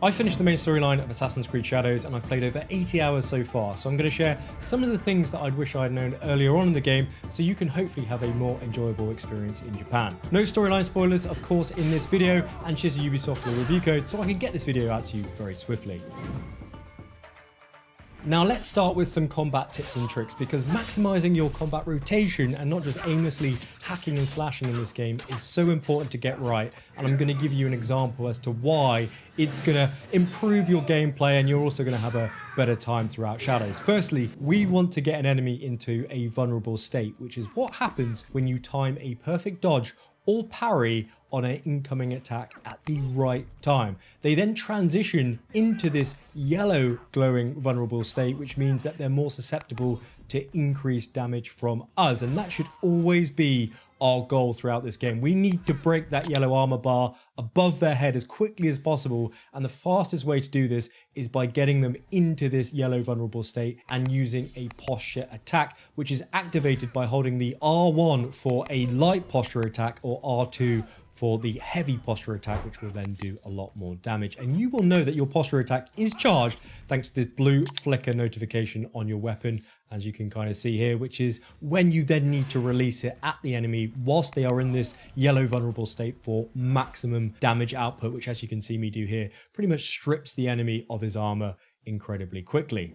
I finished the main storyline of Assassin's Creed Shadows and I've played over 80 hours so far, so I'm going to share some of the things that I'd wish I'd known earlier on in the game so you can hopefully have a more enjoyable experience in Japan. No storyline spoilers, of course, in this video, and cheers to Ubisoft for the review code so I can get this video out to you very swiftly. Now let's start with some combat tips and tricks, because maximizing your combat rotation and not just aimlessly hacking and slashing in this game is so important to get right, and I'm going to give you an example as to why it's going to improve your gameplay and you're also going to have a better time throughout Shadows. Firstly, we want to get an enemy into a vulnerable state, which is what happens when you time a perfect dodge or parry on an incoming attack at the right time. They then transition into this yellow glowing vulnerable state, which means that they're more susceptible to increased damage from us, and that should always be our goal throughout this game. We need to break that yellow armor bar above their head as quickly as possible, and the fastest way to do this is by getting them into this yellow vulnerable state and using a posture attack, which is activated by holding the R1 for a light posture attack or R2 for the heavy posture attack, which will then do a lot more damage. And you will know that your posture attack is charged thanks to this blue flicker notification on your weapon, as you can kind of see here, which is when you then need to release it at the enemy whilst they are in this yellow vulnerable state for maximum damage output, which, as you can see me do here, pretty much strips the enemy of his armor incredibly quickly.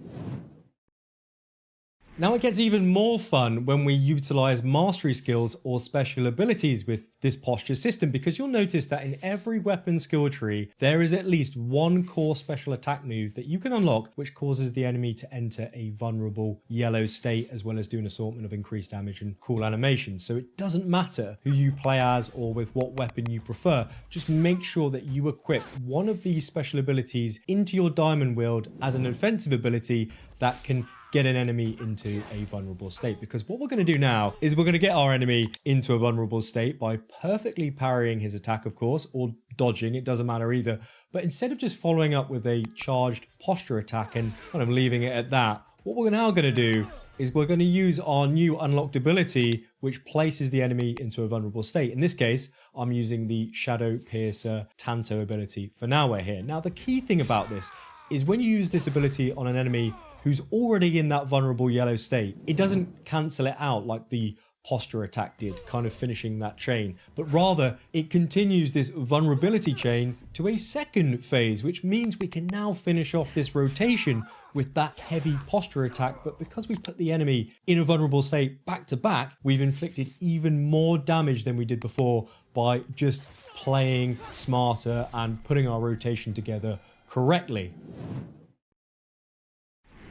Now it gets even more fun when we utilize mastery skills or special abilities with this posture system, because you'll notice that in every weapon skill tree, there is at least one core special attack move that you can unlock, which causes the enemy to enter a vulnerable yellow state, as well as do an assortment of increased damage and cool animations. So it doesn't matter who you play as or with what weapon you prefer, just make sure that you equip one of these special abilities into your diamond wield as an offensive ability that can get an enemy into a vulnerable state. Because what we're going to do now is we're going to get our enemy into a vulnerable state by perfectly parrying his attack, of course, or dodging, it doesn't matter either. But instead of just following up with a charged posture attack and kind of leaving it at that, what we're now going to do is we're going to use our new unlocked ability, which places the enemy into a vulnerable state. In this case, I'm using the Shadow Piercer Tanto ability for Naoe here. Now, the key thing about this is when you use this ability on an enemy who's already in that vulnerable yellow state, it doesn't cancel it out like the posture attack did, kind of finishing that chain, but rather it continues this vulnerability chain to a second phase, which means we can now finish off this rotation with that heavy posture attack. But because we put the enemy in a vulnerable state back to back, we've inflicted even more damage than we did before by just playing smarter and putting our rotation together correctly.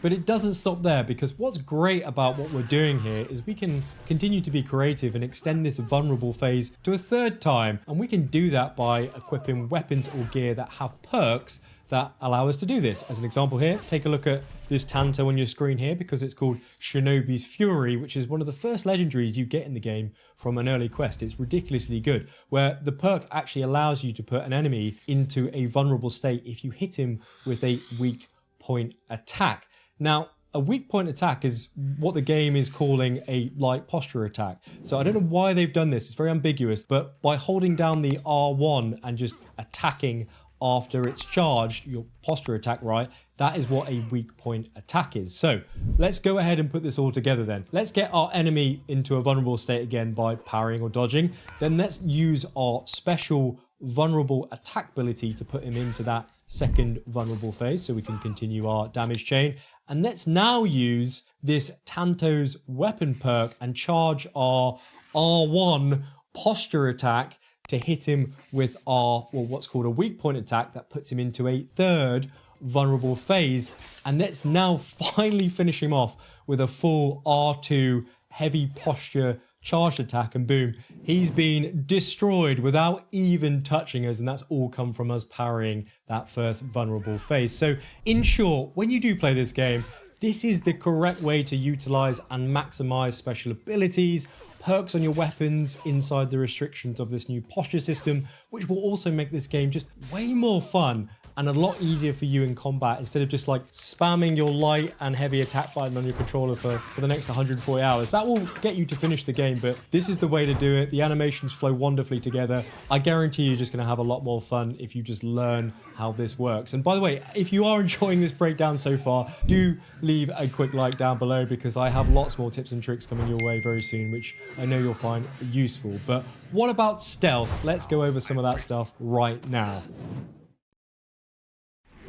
But it doesn't stop there, because what's great about what we're doing here is we can continue to be creative and extend this vulnerable phase to a third time. And we can do that by equipping weapons or gear that have perks that allow us to do this. As an example here, take a look at this Tanto on your screen here, because it's called Shinobi's Fury, which is one of the first legendaries you get in the game from an early quest. It's ridiculously good, where the perk actually allows you to put an enemy into a vulnerable state if you hit him with a weak point attack. Now, a weak point attack is what the game is calling a light posture attack. So I don't know why they've done this. It's very ambiguous, but by holding down the R1 and just attacking after it's charged, your posture attack, right? That is what a weak point attack is. So let's go ahead and put this all together then. Let's get our enemy into a vulnerable state again by parrying or dodging. Then let's use our special vulnerable attack ability to put him into that second vulnerable phase so we can continue our damage chain. And let's now use this Tanto's weapon perk and charge our R1 posture attack to hit him with our, well, what's called a weak point attack that puts him into a third vulnerable phase. And let's now finally finish him off with a full R2 heavy posture charged attack, and boom, he's been destroyed without even touching us, and that's all come from us parrying that first vulnerable phase. So in short, when you do play this game, this is the correct way to utilize and maximize special abilities, perks on your weapons inside the restrictions of this new posture system, which will also make this game just way more fun and a lot easier for you in combat instead of just like spamming your light and heavy attack button on your controller for the next 140 hours. That will get you to finish the game, but this is the way to do it. The animations flow wonderfully together. I guarantee you're just going to have a lot more fun if you just learn how this works. And by the way, if you are enjoying this breakdown so far, do leave a quick like down below, because I have lots more tips and tricks coming your way very soon, which I know you'll find useful. But what about stealth? Let's go over some of that stuff right now.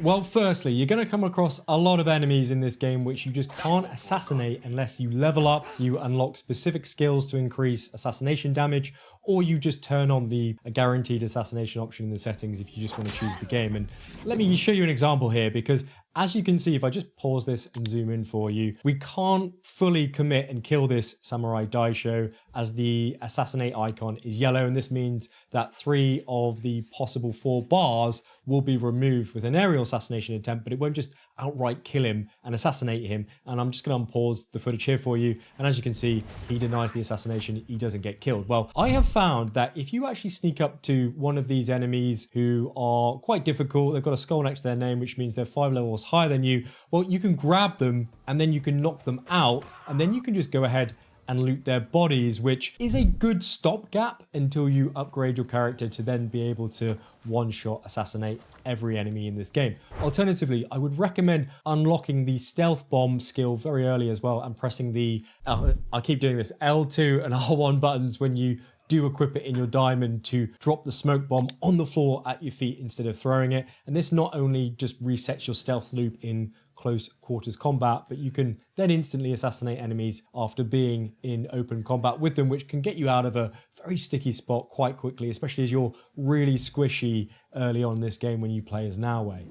Well, firstly, you're going to come across a lot of enemies in this game which you just can't assassinate unless you level up, you unlock specific skills to increase assassination damage, or you just turn on the guaranteed assassination option in the settings if you just want to choose the game. And let me show you an example here, because as you can see, if I just pause this and zoom in for you, we can't fully commit and kill this Samurai Daisho as the assassinate icon is yellow, and this means that 3 of the possible 4 bars will be removed with an aerial assassination attempt, but it won't just outright kill him and assassinate him. And I'm just going to unpause the footage here for you, and as you can see, he denies the assassination, he doesn't get killed. Well, I have found that if you actually sneak up to one of these enemies who are quite difficult, they've got a skull next to their name, which means they're 5 levels higher than you, well, you can grab them and then you can knock them out, and then you can just go ahead and loot their bodies, which is a good stopgap until you upgrade your character to then be able to one-shot assassinate every enemy in this game. Alternatively, I would recommend unlocking the stealth bomb skill very early as well, and pressing the, I keep doing this, L2 and R1 buttons when you do equip it in your diamond to drop the smoke bomb on the floor at your feet instead of throwing it. And this not only just resets your stealth loop in close quarters combat, but you can then instantly assassinate enemies after being in open combat with them, which can get you out of a very sticky spot quite quickly, especially as you're really squishy early on in this game when you play as Naoe.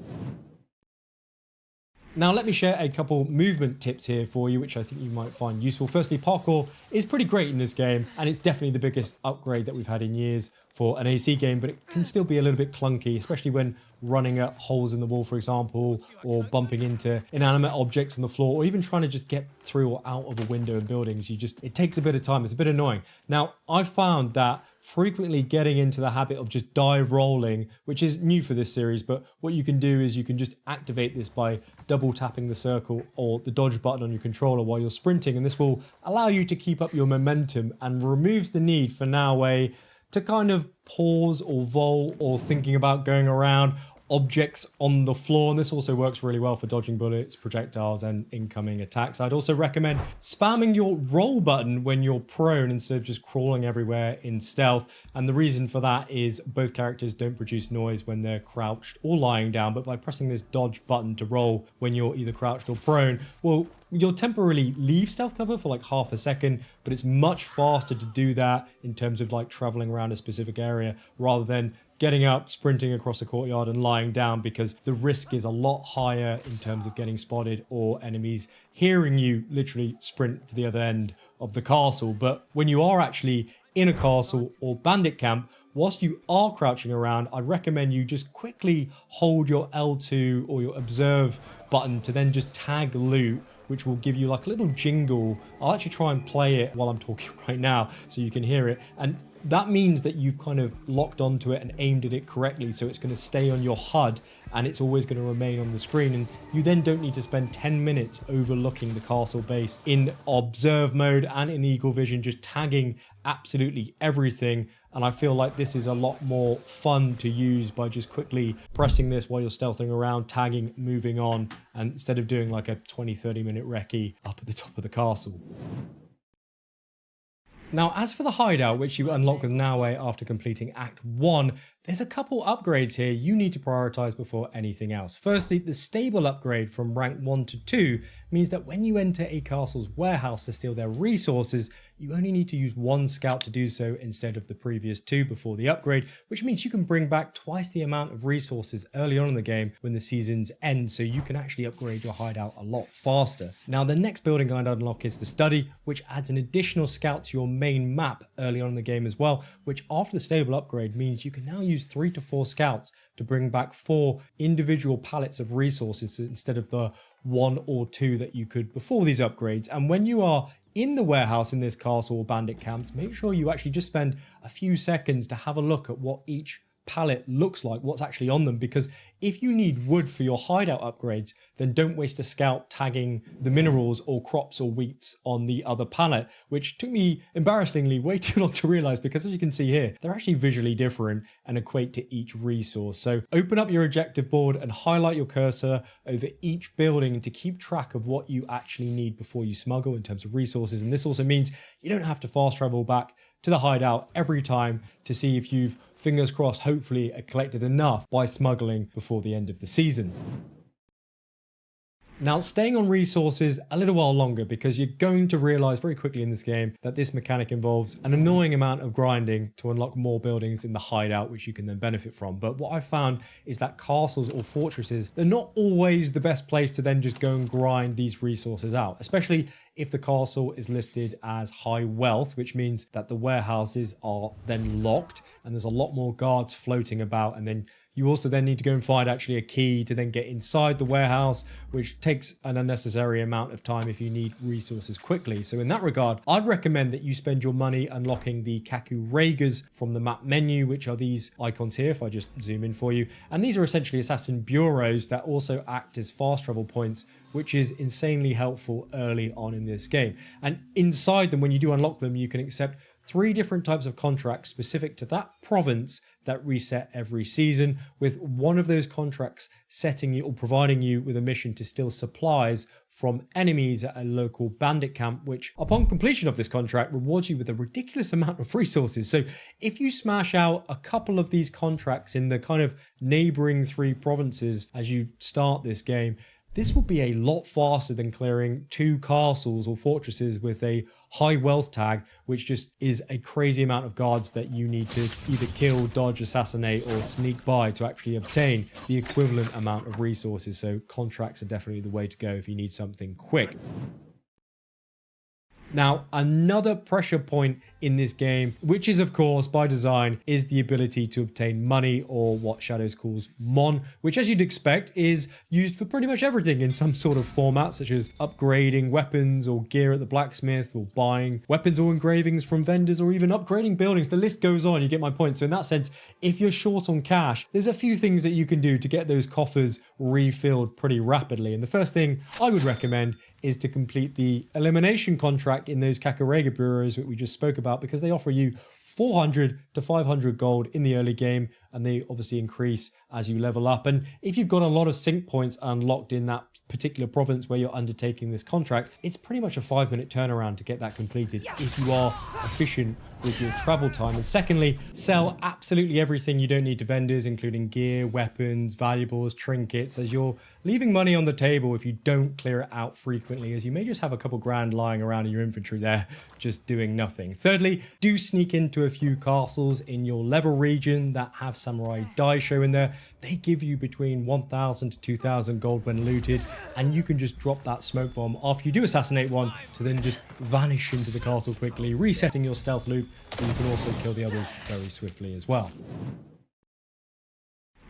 Now, let me share a couple movement tips here for you, which I think you might find useful. Firstly, parkour is pretty great in this game, and it's definitely the biggest upgrade that we've had in years for an AC game, but it can still be a little bit clunky, especially when running at holes in the wall, for example, or bumping into inanimate objects on the floor, or even trying to just get through or out of a window in buildings. It takes a bit of time. It's a bit annoying. Now, I found that frequently getting into the habit of just dive rolling, which is new for this series, but what you can do is you can just activate this by double tapping the circle or the dodge button on your controller while you're sprinting, and this will allow you to keep up your momentum and removes the need for Naoe to kind of pause or vol or thinking about going around objects on the floor. And this also works really well for dodging bullets, projectiles, and incoming attacks. I'd also recommend spamming your roll button when you're prone instead of just crawling everywhere in stealth. And the reason for that is both characters don't produce noise when they're crouched or lying down, but by pressing this dodge button to roll when you're either crouched or prone, well, you'll temporarily leave stealth cover for like half a second, but it's much faster to do that in terms of like traveling around a specific area rather than getting up, sprinting across a courtyard and lying down, because the risk is a lot higher in terms of getting spotted or enemies hearing you literally sprint to the other end of the castle. But when you are actually in a castle or bandit camp, whilst you are crouching around, I'd recommend you just quickly hold your L2 or your observe button to then just tag loot, which will give you like a little jingle. I'll actually try and play it while I'm talking right now so you can hear it. And that means that you've kind of locked onto it and aimed at it correctly, so it's going to stay on your HUD and it's always going to remain on the screen. And you then don't need to spend 10 minutes overlooking the castle base in observe mode and in eagle vision, just tagging absolutely everything. And I feel like this is a lot more fun to use by just quickly pressing this while you're stealthing around, tagging, moving on, and instead of doing like a 20-30 minute recce up at the top of the castle. Now, as for the hideout, which you unlock with Naoe after completing Act 1, there's a couple upgrades here you need to prioritize before anything else. Firstly, the stable upgrade from rank 1 to 2 means that when you enter a castle's warehouse to steal their resources, you only need to use 1 scout to do so instead of the previous 2 before the upgrade, which means you can bring back twice the amount of resources early on in the game when the seasons end, so you can actually upgrade your hideout a lot faster. Now, the next building I'd unlock is the study, which adds an additional scout to your main map early on in the game as well, which after the stable upgrade means you can now use 3 to 4 scouts to bring back 4 individual pallets of resources instead of the 1 or 2 that you could before these upgrades. And when you are in the warehouse in this castle or bandit camps, make sure you actually just spend a few seconds to have a look at what each palette looks like, what's actually on them, because if you need wood for your hideout upgrades, then don't waste a scout tagging the minerals or crops or wheats on the other palette, which took me embarrassingly way too long to realize, because as you can see here, they're actually visually different and equate to each resource. So open up your objective board and highlight your cursor over each building to keep track of what you actually need before you smuggle in terms of resources. And this also means you don't have to fast travel back to the hideout every time to see if you've, fingers crossed, hopefully collected enough by smuggling before the end of the season. Now, staying on resources a little while longer, because you're going to realize very quickly in this game that this mechanic involves an annoying amount of grinding to unlock more buildings in the hideout, which you can then benefit from. But what I found is that castles or fortresses, they're not always the best place to then just go and grind these resources out, especially if the castle is listed as high wealth, which means that the warehouses are then locked and there's a lot more guards floating about, and then you also then need to go and find actually a key to then get inside the warehouse, which takes an unnecessary amount of time if you need resources quickly. So in that regard, I'd recommend that you spend your money unlocking the Kakureigas from the map menu, which are these icons here, if I just zoom in for you. And these are essentially assassin bureaus that also act as fast travel points, which is insanely helpful early on in this game. And inside them, when you do unlock them, you can accept 3 different types of contracts specific to that province that reset every season, with one of those contracts setting you or providing you with a mission to steal supplies from enemies at a local bandit camp, which upon completion of this contract rewards you with a ridiculous amount of resources. So if you smash out a couple of these contracts in the kind of neighboring 3 provinces as you start this game, this will be a lot faster than clearing 2 castles or fortresses with a high wealth tag, which just is a crazy amount of guards that you need to either kill, dodge, assassinate, or sneak by to actually obtain the equivalent amount of resources. So contracts are definitely the way to go if you need something quick. Now, another pressure point in this game, which is of course by design, is the ability to obtain money, or what Shadows calls Mon, which as you'd expect is used for pretty much everything in some sort of format, such as upgrading weapons or gear at the blacksmith, or buying weapons or engravings from vendors, or even upgrading buildings. The list goes on, you get my point. So in that sense, if you're short on cash, there's a few things that you can do to get those coffers refilled pretty rapidly. And the first thing I would recommend is to complete the elimination contract in those Kakurega bureaus that we just spoke about, because they offer you 400 to 500 gold in the early game, and they obviously increase as you level up. And if you've got a lot of sync points unlocked in that particular province where you're undertaking this contract, it's pretty much a 5-minute turnaround to get that completed if you are efficient with your travel time. And secondly, sell absolutely everything you don't need to vendors, including gear, weapons, valuables, trinkets, as you're leaving money on the table if you don't clear it out frequently, as you may just have a couple grand lying around in your inventory there, just doing nothing. Thirdly, do sneak into a few castles in your level region that have samurai daisho in there. They give you between 1,000 to 2,000 gold when looted, and you can just drop that smoke bomb after you do assassinate one to then just vanish into the castle quickly, resetting your stealth loop so you can also kill the others very swiftly as well.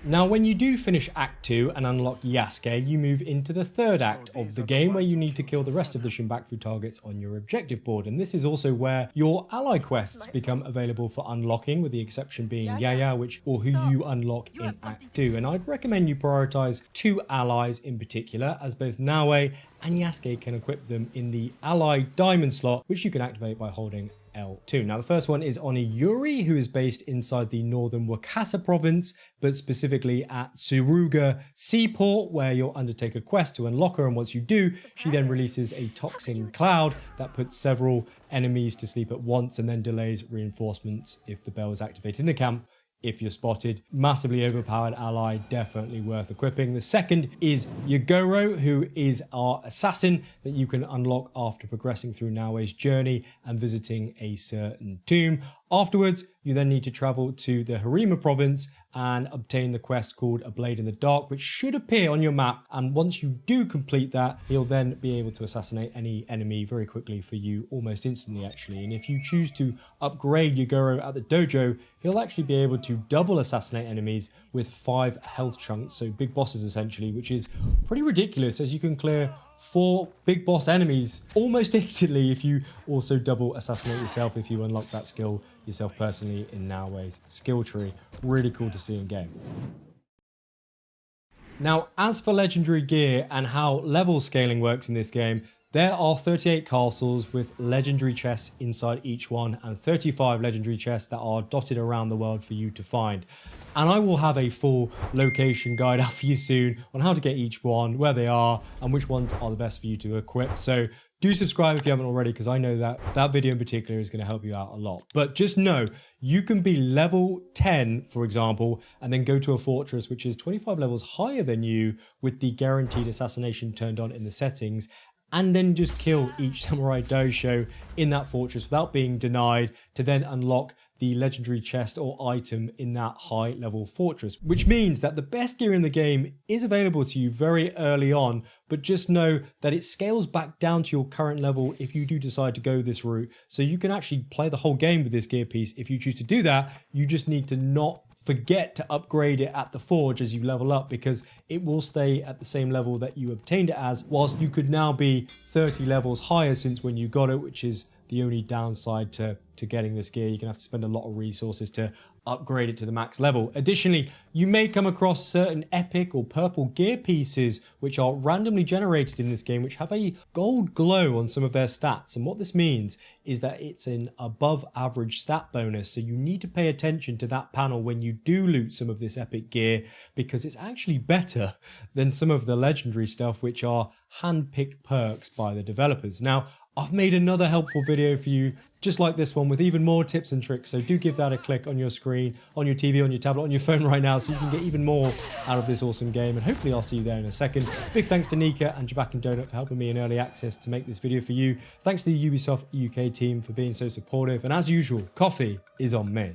Now, when you do finish Act 2 and unlock Yasuke, you move into the 3rd act of the game, where you need to kill the rest of the Shinbaku targets on your objective board. And this is also where your ally quests become available for unlocking, with the exception being Yaya, who you unlock in Act 2. And I'd recommend you prioritize 2 allies in particular, as both Naoe and Yasuke can equip them in the ally diamond slot, which you can activate by holding L2. Now, the first one is Oniyuri, who is based inside the northern Wakasa province, but specifically at Suruga Seaport, where you'll undertake a quest to unlock her. And once you do, she then releases a toxin cloud that puts several enemies to sleep at once and then delays reinforcements if the bell is activated in the camp. If you're spotted, massively overpowered ally, definitely worth equipping. The second is Yagoro, who is our assassin that you can unlock after progressing through Naoe's journey and visiting a certain tomb. Afterwards, you then need to travel to the Harima province and obtain the quest called A Blade in the Dark, which should appear on your map. And once you do complete that, he'll then be able to assassinate any enemy very quickly for you, almost instantly actually. And if you choose to upgrade Yagoro at the dojo, he'll actually be able to double assassinate enemies with 5 health chunks, so big bosses essentially, which is pretty ridiculous, as you can clear 4 big boss enemies almost instantly if you also double assassinate yourself if you unlock that skill yourself personally in Naoe's skill tree. Really cool to see in game. Now, as for legendary gear and how level scaling works in this game, there are 38 castles with legendary chests inside each one and 35 legendary chests that are dotted around the world for you to find. And I will have a full location guide out for you soon on how to get each one, where they are, and which ones are the best for you to equip. So do subscribe if you haven't already, because I know that that video in particular is going to help you out a lot. But just know, you can be level 10, for example, and then go to a fortress which is 25 levels higher than you with the guaranteed assassination turned on in the settings, and then just kill each samurai dojo in that fortress without being denied, to then unlock the legendary chest or item in that high level fortress, which means that the best gear in the game is available to you very early on, but just know that it scales back down to your current level if you do decide to go this route. So you can actually play the whole game with this gear piece if you choose to do that. You just need to not forget to upgrade it at the forge as you level up, because it will stay at the same level that you obtained it as, whilst you could now be 30 levels higher since when you got it, which is the only downside to getting this gear. You're gonna have to spend a lot of resources to upgrade it to the max level. Additionally, you may come across certain epic or purple gear pieces which are randomly generated in this game, which have a gold glow on some of their stats. And what this means is that it's an above average stat bonus. So you need to pay attention to that panel when you do loot some of this epic gear, because it's actually better than some of the legendary stuff, which are hand-picked perks by the developers. Now, I've made another helpful video for you just like this one with even more tips and tricks, so do give that a click on your screen, on your TV, on your tablet, on your phone right now, so you can get even more out of this awesome game, and hopefully I'll see you there in a second. Big thanks to Nika and Jabak and Donut for helping me in early access to make this video for you. Thanks to the Ubisoft UK team for being so supportive, and as usual, coffee is on me.